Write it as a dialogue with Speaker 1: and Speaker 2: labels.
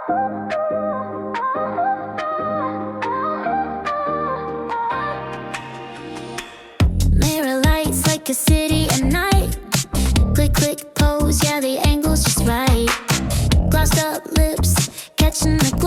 Speaker 1: Mirror lights like a city at night. Click, click, pose, yeah, the angle's just right. Glossed up lips, catching the